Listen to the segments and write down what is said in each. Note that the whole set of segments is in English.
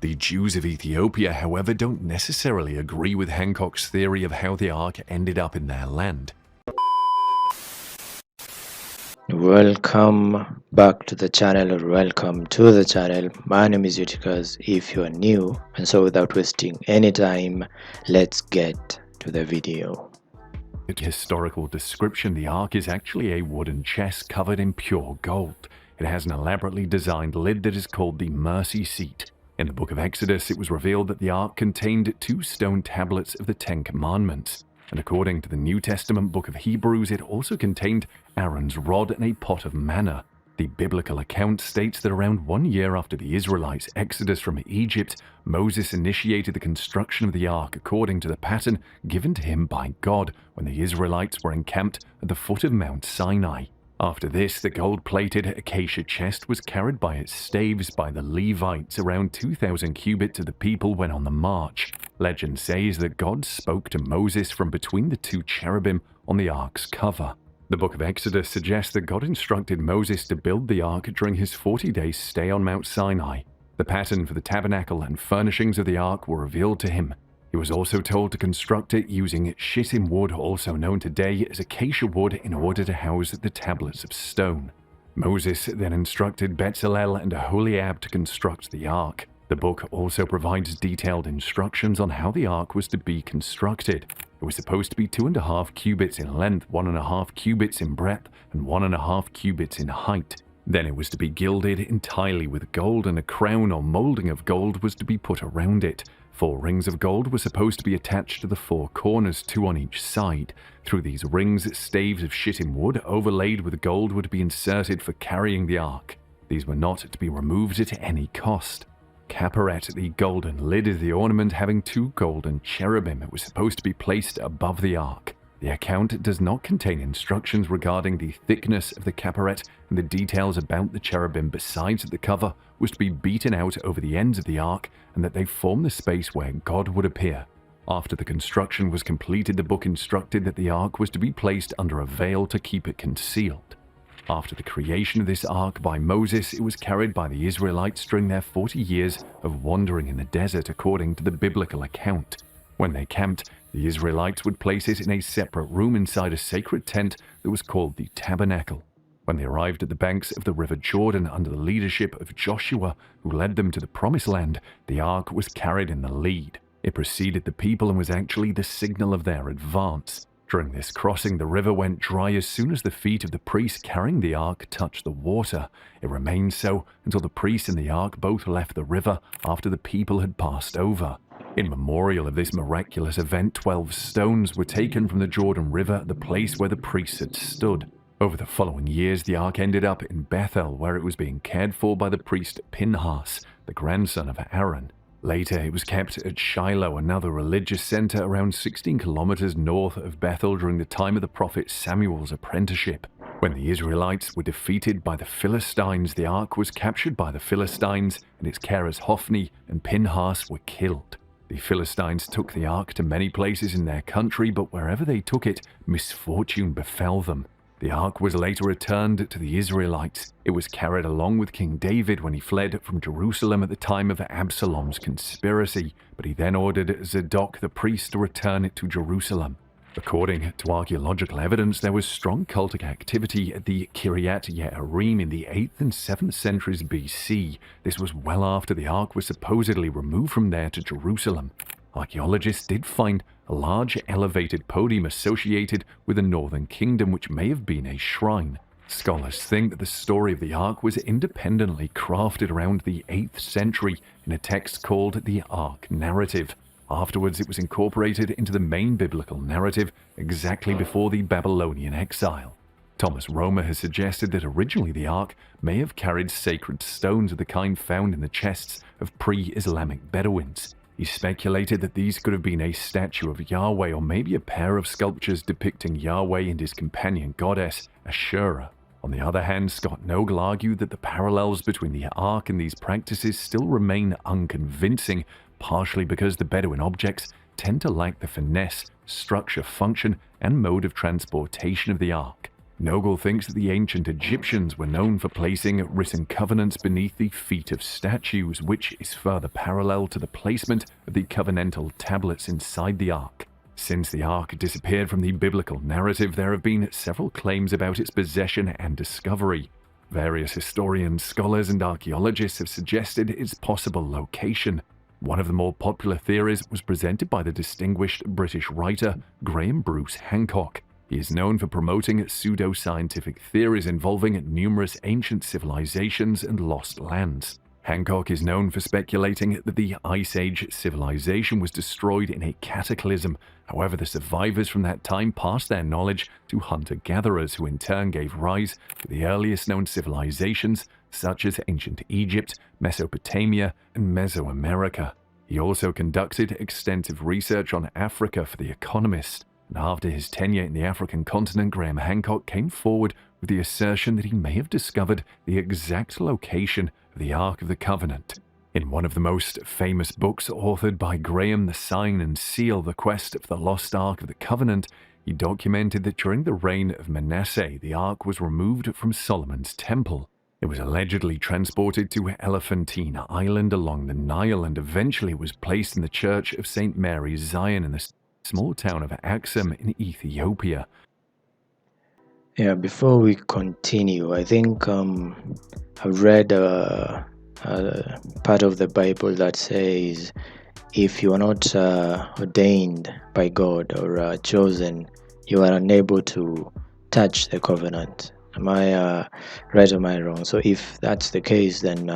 The Jews of Ethiopia, however, don't necessarily agree with Hancock's theory of how the Ark ended up in their land. Welcome back to the channel, or welcome to the channel. My name is Utikas if you are new, and so without wasting any time, let's get to the video. Historical description: the Ark is actually a wooden chest covered in pure gold. It has an elaborately designed lid that is called the mercy seat. In the book of Exodus, it was revealed that the Ark contained 2 stone tablets of the 10 Commandments. And according to the New Testament book of Hebrews, it also contained Aaron's rod and a pot of manna. The biblical account states that around 1 year after the Israelites' exodus from Egypt, Moses initiated the construction of the Ark according to the pattern given to him by God when the Israelites were encamped at the foot of Mount Sinai. After this, the gold-plated acacia chest was carried by its staves by the Levites around 2,000 cubits of the people when on the march. Legend says that God spoke to Moses from between the 2 cherubim on the Ark's cover. The book of Exodus suggests that God instructed Moses to build the Ark during his 40-day stay on Mount Sinai. The pattern for the tabernacle and furnishings of the Ark were revealed to him. He was also told to construct it using shittim wood, also known today as acacia wood, in order to house the tablets of stone. Moses then instructed Bezalel and Aholiab to construct the Ark. The book also provides detailed instructions on how the Ark was to be constructed. It was supposed to be 2.5 cubits in length, 1.5 cubits in breadth, and 1.5 cubits in height. Then it was to be gilded entirely with gold, and a crown or molding of gold was to be put around it. 4 rings of gold were supposed to be attached to the 4 corners, 2 on each side. Through these rings, staves of shittim wood overlaid with gold would be inserted for carrying the Ark. These were not to be removed at any cost. Caperet, the golden lid, is the ornament having 2 golden cherubim. It was supposed to be placed above the Ark. The account does not contain instructions regarding the thickness of the caperet, and the details about the cherubim besides that the cover was to be beaten out over the ends of the Ark and that they form the space where God would appear. After the construction was completed, the book instructed that the Ark was to be placed under a veil to keep it concealed. After the creation of this Ark by Moses, it was carried by the Israelites during their 40 years of wandering in the desert according to the biblical account. When they camped, the Israelites would place it in a separate room inside a sacred tent that was called the tabernacle. When they arrived at the banks of the river Jordan under the leadership of Joshua, who led them to the promised land, the Ark was carried in the lead. It preceded the people and was actually the signal of their advance. During this crossing, the river went dry as soon as the feet of the priest carrying the Ark touched the water. It remained so until the priest and the Ark both left the river after the people had passed over. In memorial of this miraculous event, 12 stones were taken from the Jordan River at the place where the priests had stood. Over the following years, the Ark ended up in Bethel, where it was being cared for by the priest Pinhas, the grandson of Aaron. Later, it was kept at Shiloh, another religious center around 16 kilometers north of Bethel during the time of the prophet Samuel's apprenticeship. When the Israelites were defeated by the Philistines, the Ark was captured by the Philistines, and its carers Hophni and Pinhas were killed. The Philistines took the Ark to many places in their country, but wherever they took it, misfortune befell them. The Ark was later returned to the Israelites. It was carried along with King David when he fled from Jerusalem at the time of Absalom's conspiracy, but he then ordered Zadok the priest to return it to Jerusalem. According to archaeological evidence, there was strong cultic activity at the Kiryat Ye'arim in the 8th and 7th centuries BC. This was well after the Ark was supposedly removed from there to Jerusalem. Archaeologists did find a large elevated podium associated with the northern kingdom, which may have been a shrine. Scholars think that the story of the Ark was independently crafted around the 8th century in a text called the Ark Narrative. Afterwards, it was incorporated into the main biblical narrative exactly before the Babylonian exile. Thomas Romer has suggested that originally the Ark may have carried sacred stones of the kind found in the chests of pre-Islamic Bedouins. He speculated that these could have been a statue of Yahweh or maybe a pair of sculptures depicting Yahweh and his companion goddess, Ashura. On the other hand, Scott Nogle argued that the parallels between the Ark and these practices still remain unconvincing, partially because the Bedouin objects tend to lack the finesse, structure, function, and mode of transportation of the Ark. Nogel thinks that the ancient Egyptians were known for placing written covenants beneath the feet of statues, which is further parallel to the placement of the covenantal tablets inside the ark. Since the ark disappeared from the biblical narrative, there have been several claims about its possession and discovery. Various historians, scholars, and archaeologists have suggested its possible location. One of the more popular theories was presented by the distinguished British writer Graham Bruce Hancock. He is known for promoting pseudo-scientific theories involving numerous ancient civilizations and lost lands. Hancock is known for speculating that the Ice Age civilization was destroyed in a cataclysm. However, the survivors from that time passed their knowledge to hunter-gatherers, who in turn gave rise to the earliest known civilizations such as ancient Egypt, Mesopotamia, and Mesoamerica. He also conducted extensive research on Africa for The Economist. And after his tenure in the African continent, Graham Hancock came forward with the assertion that he may have discovered the exact location of the Ark of the Covenant. In one of the most famous books authored by Graham, The Sign and Seal, The Quest of the Lost Ark of the Covenant, he documented that during the reign of Manasseh, the Ark was removed from Solomon's temple. It was allegedly transported to Elephantine Island along the Nile, and eventually was placed in the Church of St. Mary Zion in the small town of Axum in Ethiopia. Yeah, before we continue, I think I've read a part of the Bible that says if you are not ordained by God or chosen, you are unable to touch the covenant. Am I right or am I wrong? So if that's the case, then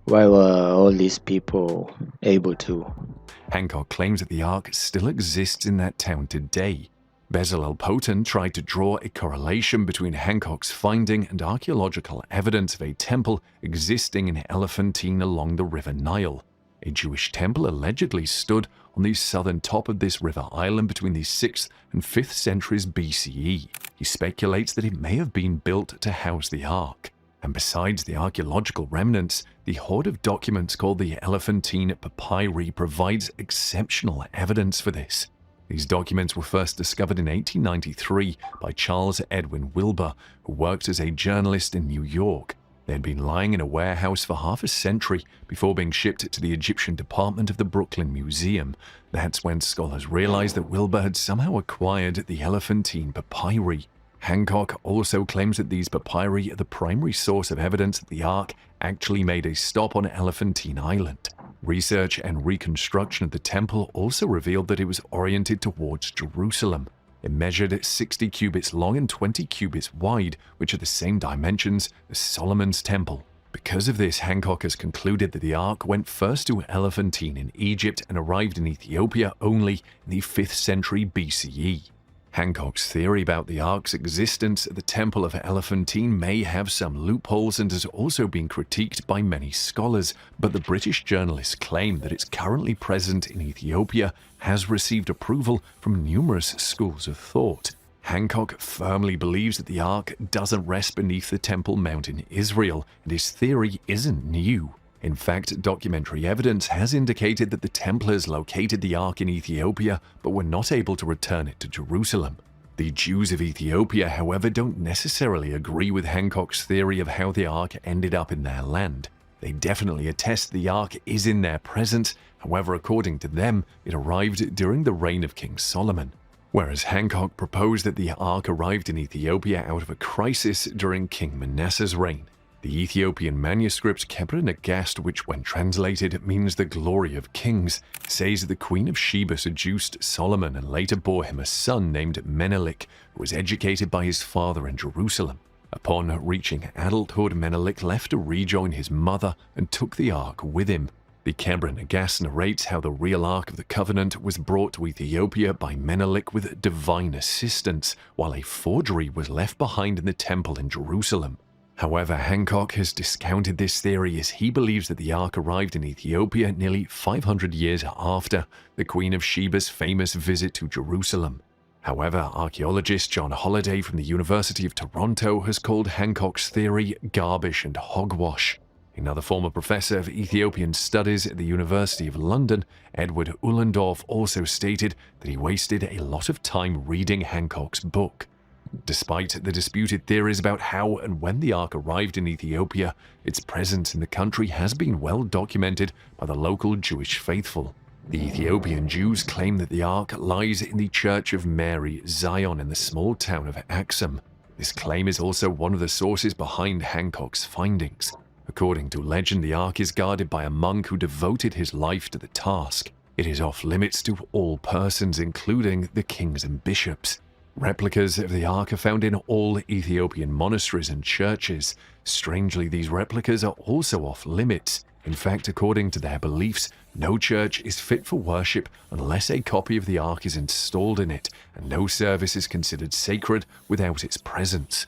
why were all these people able to? Hancock claims that the Ark still exists in that town today. Bezalel Poten tried to draw a correlation between Hancock's finding and archaeological evidence of a temple existing in Elephantine along the River Nile. A Jewish temple allegedly stood on the southern top of this river island between the 6th and 5th centuries BCE. He speculates that it may have been built to house the Ark. And besides the archaeological remnants, the hoard of documents called the Elephantine Papyri provides exceptional evidence for this. These documents were first discovered in 1893 by Charles Edwin Wilbur, who worked as a journalist in New York. They had been lying in a warehouse for half a century before being shipped to the Egyptian department of the Brooklyn Museum. That's when scholars realized that Wilbur had somehow acquired the Elephantine Papyri. Hancock also claims that these papyri are the primary source of evidence that the Ark actually made a stop on Elephantine Island. Research and reconstruction of the temple also revealed that it was oriented towards Jerusalem. It measured 60 cubits long and 20 cubits wide, which are the same dimensions as Solomon's temple. Because of this, Hancock has concluded that the Ark went first to Elephantine in Egypt and arrived in Ethiopia only in the 5th century BCE. Hancock's theory about the Ark's existence at the Temple of Elephantine may have some loopholes and has also been critiqued by many scholars, but the British journalists claim that it's currently present in Ethiopia has received approval from numerous schools of thought. Hancock firmly believes that the Ark doesn't rest beneath the Temple Mount in Israel, and his theory isn't new. In fact, documentary evidence has indicated that the Templars located the Ark in Ethiopia but were not able to return it to Jerusalem. The Jews of Ethiopia, however, don't necessarily agree with Hancock's theory of how the Ark ended up in their land. They definitely attest the Ark is in their presence, however, according to them, it arrived during the reign of King Solomon. Whereas Hancock proposed that the Ark arrived in Ethiopia out of a crisis during King Manasseh's reign. The Ethiopian manuscript Kebra Nagast, which when translated means the glory of kings, says the Queen of Sheba seduced Solomon and later bore him a son named Menelik, who was educated by his father in Jerusalem. Upon reaching adulthood, Menelik left to rejoin his mother and took the Ark with him. The Kebra Nagast narrates how the real Ark of the Covenant was brought to Ethiopia by Menelik with divine assistance, while a forgery was left behind in the temple in Jerusalem. However, Hancock has discounted this theory as he believes that the Ark arrived in Ethiopia nearly 500 years after the Queen of Sheba's famous visit to Jerusalem. However, archaeologist John Holliday from the University of Toronto has called Hancock's theory garbage and hogwash. Another former professor of Ethiopian studies at the University of London, Edward Uhlendorf, also stated that he wasted a lot of time reading Hancock's book. Despite the disputed theories about how and when the Ark arrived in Ethiopia, its presence in the country has been well documented by the local Jewish faithful. The Ethiopian Jews claim that the Ark lies in the Church of Mary, Zion, in the small town of Axum. This claim is also one of the sources behind Hancock's findings. According to legend, the Ark is guarded by a monk who devoted his life to the task. It is off limits to all persons, including the kings and bishops. Replicas of the Ark are found in all Ethiopian monasteries and churches. Strangely, these replicas are also off limits. In fact, according to their beliefs, no church is fit for worship unless a copy of the Ark is installed in it, and no service is considered sacred without its presence.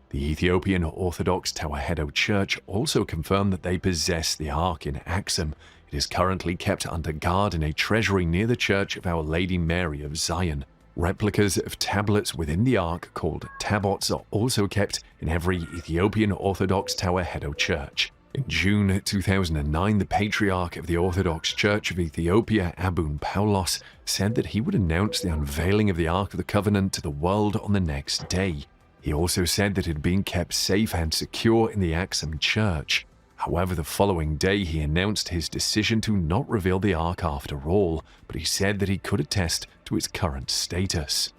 The Ethiopian Orthodox Tawahedo Church also confirmed that they possess the Ark in Axum. It is currently kept under guard in a treasury near the Church of Our Lady Mary of Zion. Replicas of tablets within the Ark, called tabots, are also kept in every Ethiopian Orthodox Tawahedo church. In June 2009, the Patriarch of the Orthodox Church of Ethiopia, Abun Paulos, said that he would announce the unveiling of the Ark of the Covenant to the world on the next day. He also said that it had been kept safe and secure in the Axum Church. However, the following day he announced his decision to not reveal the Ark after all, but he said that he could attest to its current status.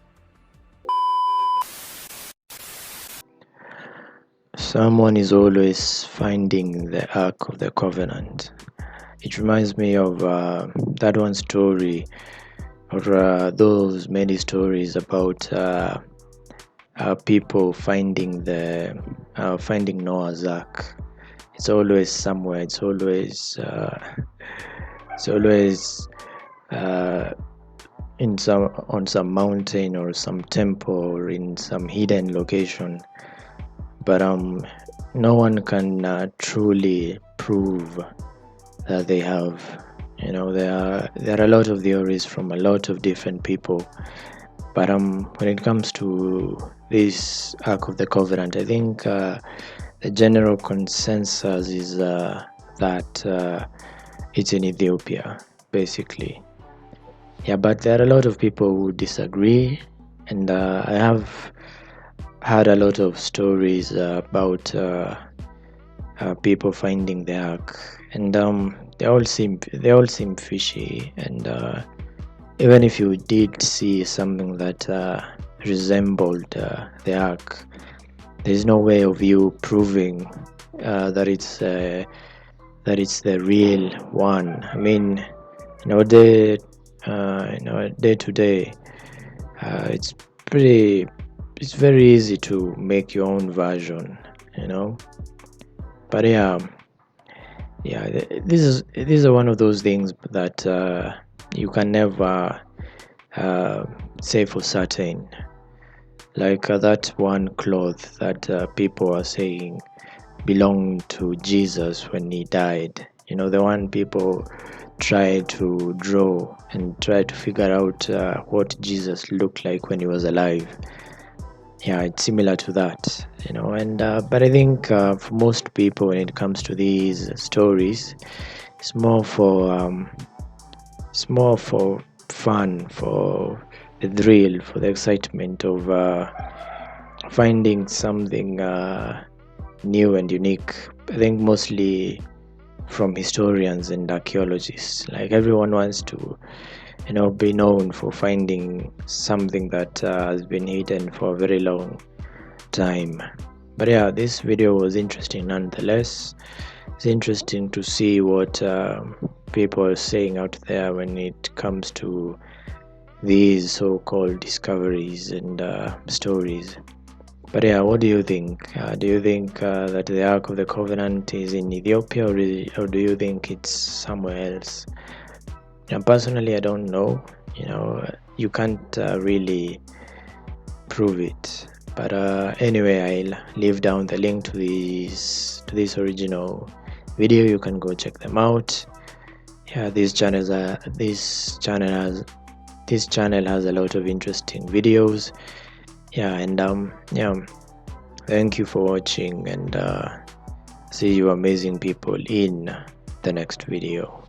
Someone is always finding the Ark of the Covenant. It reminds me of that one story, or those many stories about people finding finding Noah's Ark. It's always somewhere. It's always on some mountain or some temple or in some hidden location. But no one can truly prove that they have. You know, there are a lot of theories from a lot of different people. But when it comes to this Ark of the Covenant, I think the general consensus is that it's in Ethiopia, basically. Yeah, but there are a lot of people who disagree, and I have heard a lot of stories about people finding the Ark, and they all seem fishy. And even if you did see something that resembled the Ark, there's no way of you proving that it's the real one. I mean, day to day, it's very easy to make your own version, But these are one of those things that you can never say for certain. Like that one cloth that people are saying belonged to Jesus when he died. The one people try to draw and try to figure out what Jesus looked like when he was alive. Yeah, it's similar to that, but I think for most people, when it comes to these stories, it's more for fun, for the thrill, for the excitement of finding something new and unique. I think mostly from historians and archaeologists. Like, everyone wants to be known for finding something that has been hidden for a very long time. But yeah, this video was interesting nonetheless. It's interesting to see what people are saying out there when it comes to these so-called discoveries and stories. But yeah, what do you think? Do you think that the Ark of the Covenant is in Ethiopia, or do you think it's somewhere else? Personally, I don't know. You can't really prove it. But anyway, I'll leave down the link to this original video. You can go check them out. Yeah, this channel has a lot of interesting videos. Yeah, and thank you for watching, and see you amazing people in the next video.